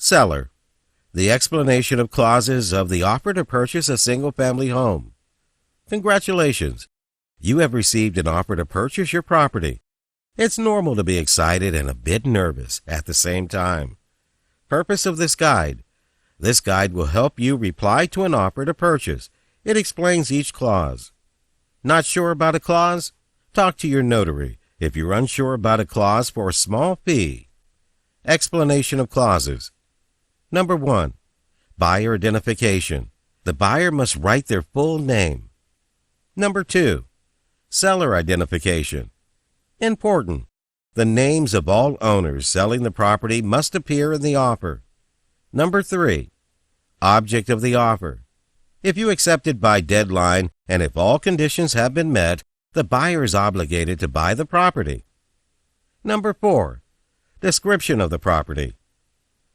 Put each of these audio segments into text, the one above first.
Seller. The explanation of clauses of the offer to purchase a single-family home. Congratulations! You have received an offer to purchase your property. It's normal to be excited and a bit nervous at the same time. Purpose of this guide. This guide will help you reply to an offer to purchase. It explains each clause. Not sure about a clause? Talk to your notary if you're unsure about a clause for a small fee. Explanation of clauses. Number 1. Buyer identification. The buyer must write their full name. Number 2. Seller identification. Important. The names of all owners selling the property must appear in the offer. Number 3. Object of the offer. If you accept it by deadline and if all conditions have been met, the buyer is obligated to buy the property. Number 4. Description of the property.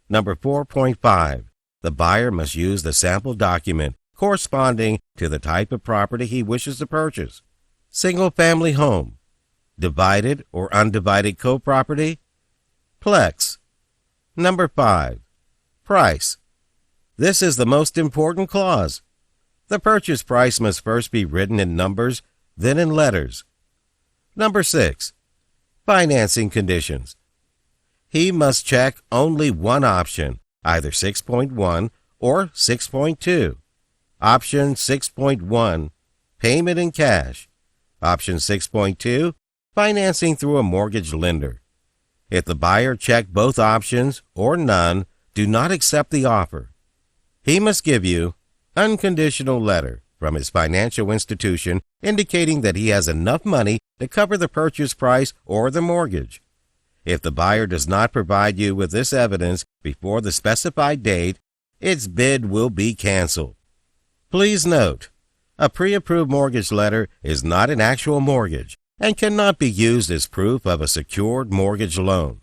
Number 4.5. The buyer must use the sample document corresponding to the type of property he wishes to purchase. Single-family home. Divided or undivided co-property. Plex. Number 5. Price. This is the most important clause. The purchase price must first be written in numbers, then in letters. Number 6. Financing conditions. He must check only one option, either 6.1 or 6.2. Option 6.1, payment in cash. Option 6.2, financing through a mortgage lender. If the buyer checked both options or none, do not accept the offer. He must give you unconditional letter from his financial institution indicating that he has enough money to cover the purchase price or the mortgage. If the buyer does not provide you with this evidence before the specified date, its bid will be canceled. Please note, a pre-approved mortgage letter is not an actual mortgage and cannot be used as proof of a secured mortgage loan.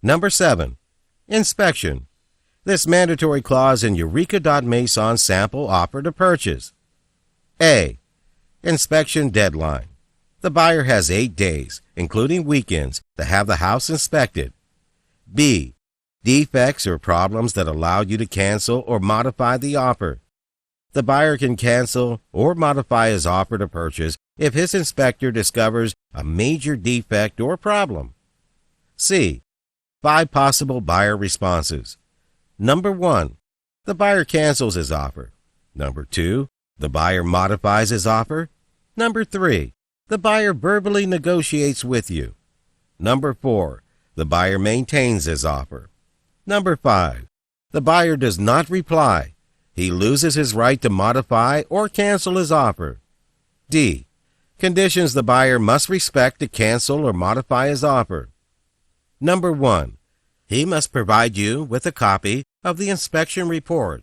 Number 7. Inspection. This mandatory clause in Eureka.Maison sample offer to purchase. A. Inspection deadline. The buyer has 8 days, including weekends, to have the house inspected. B. Defects or problems that allow you to cancel or modify the offer. The buyer can cancel or modify his offer to purchase if his inspector discovers a major defect or problem. C. 5 possible buyer responses. Number 1. The buyer cancels his offer. Number 2. The buyer modifies his offer. Number 3. The buyer verbally negotiates with you. Number 4. The buyer maintains his offer. Number 5. The buyer does not reply. He loses his right to modify or cancel his offer. D. Conditions the buyer must respect to cancel or modify his offer. Number 1. He must provide you with a copy of the inspection report.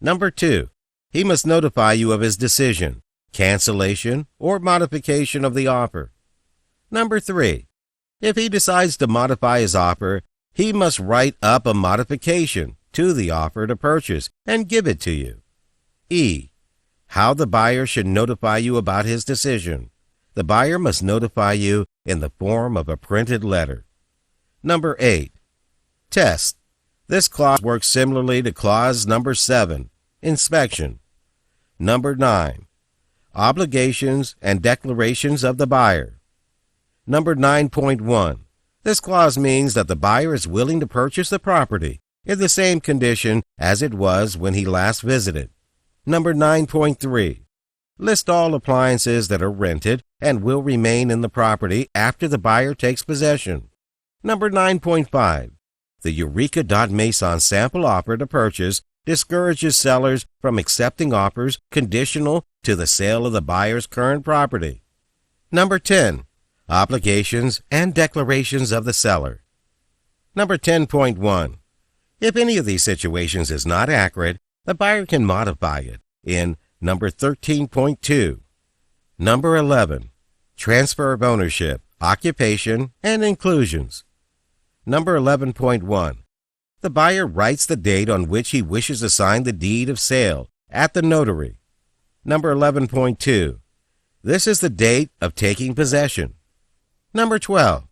Number 2. He must notify you of his decision, cancellation, or modification of the offer. Number 3. If he decides to modify his offer, he must write up a modification to the offer to purchase and give it to you. E. How the buyer should notify you about his decision. The buyer must notify you in the form of a printed letter. Number 8. Test. This clause works similarly to clause number 7, inspection. Number 9. Obligations and declarations of the buyer. Number 9.1. This clause means that the buyer is willing to purchase the property in the same condition as it was when he last visited. Number 9.3. List all appliances that are rented and will remain in the property after the buyer takes possession. Number 9.5. The Eureka.Maison sample offer to purchase discourages sellers from accepting offers conditional to the sale of the buyer's current property. Number 10. Obligations and declarations of the seller. Number 10.1. If any of these situations is not accurate, the buyer can modify it in number 13.2. Number 11. Transfer of ownership, occupation, and inclusions. Number 11.1. The buyer writes the date on which he wishes to sign the deed of sale at the notary. Number 11.2. This is the date of taking possession. Number 12.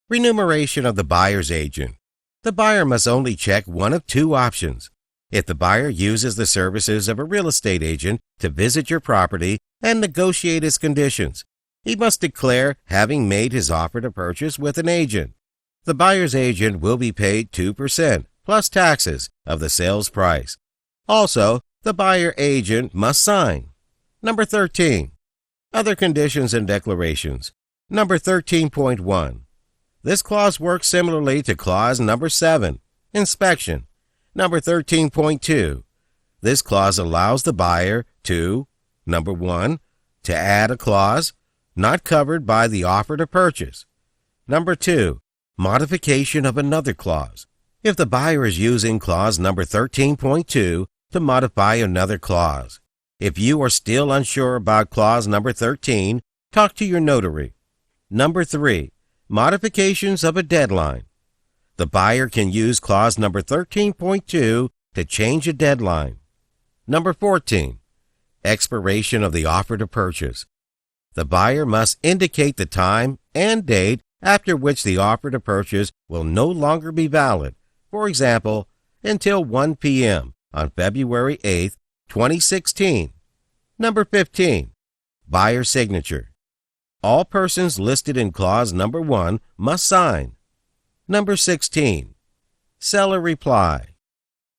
Remuneration of the buyer's agent. The buyer must only check one of two options. If the buyer uses the services of a real estate agent to visit your property and negotiate its conditions, he must declare having made his offer to purchase with an agent. The buyer's agent will be paid 2% plus taxes of the sales price. Also, the buyer agent must sign. Number 13. Other conditions and declarations. Number 13.1. This clause works similarly to clause number 7, inspection. Number 13.2. This clause allows the buyer to, number 1, to add a clause not covered by the offer to purchase. Number 2, modification of another clause. If the buyer is using clause number 13.2 to modify another clause. If you are still unsure about clause number 13, talk to your notary. Number 3, modifications of a deadline. The buyer can use clause number 13.2 to change a deadline. Number 14, expiration of the offer to purchase. The buyer must indicate the time and date after which the offer to purchase will no longer be valid. For example, until 1 p.m. on February 8, 2016. Number 15, buyer signature. All persons listed in clause number 1 must sign. Number 16, seller reply.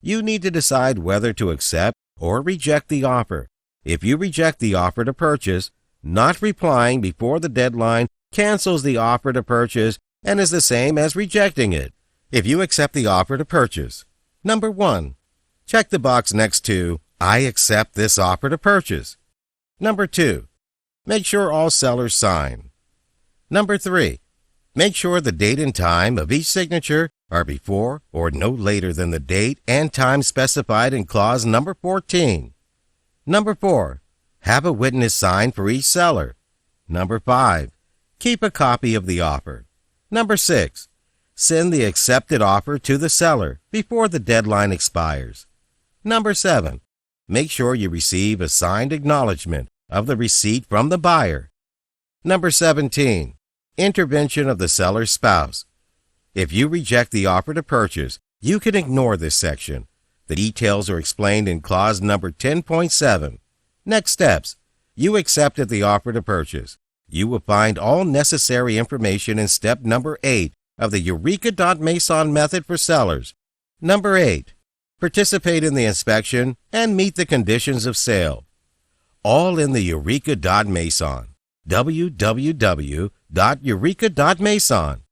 You need to decide whether to accept or reject the offer. If you reject the offer to purchase, not replying before the deadline cancels the offer to purchase and is the same as rejecting it. If you accept the offer to purchase, number 1, check the box next to I accept this offer to purchase. Number 2, make sure all sellers sign. Number 3, make sure the date and time of each signature are before or no later than the date and time specified in clause number 14. Number 4, have a witness sign for each seller. Number 5, keep a copy of the offer. Number 6, send the accepted offer to the seller before the deadline expires. Number 7, make sure you receive a signed acknowledgement of the receipt from the buyer. Number 17, intervention of the seller's spouse. If you reject the offer to purchase, you can ignore this section. The details are explained in clause number 10.7. Next steps. You accepted the offer to purchase. You will find all necessary information in step number 8 of the Eureka.Maison method for sellers. Number 8. Participate in the inspection and meet the conditions of sale. All in the Eureka.Maison. www.Eureka.Maison.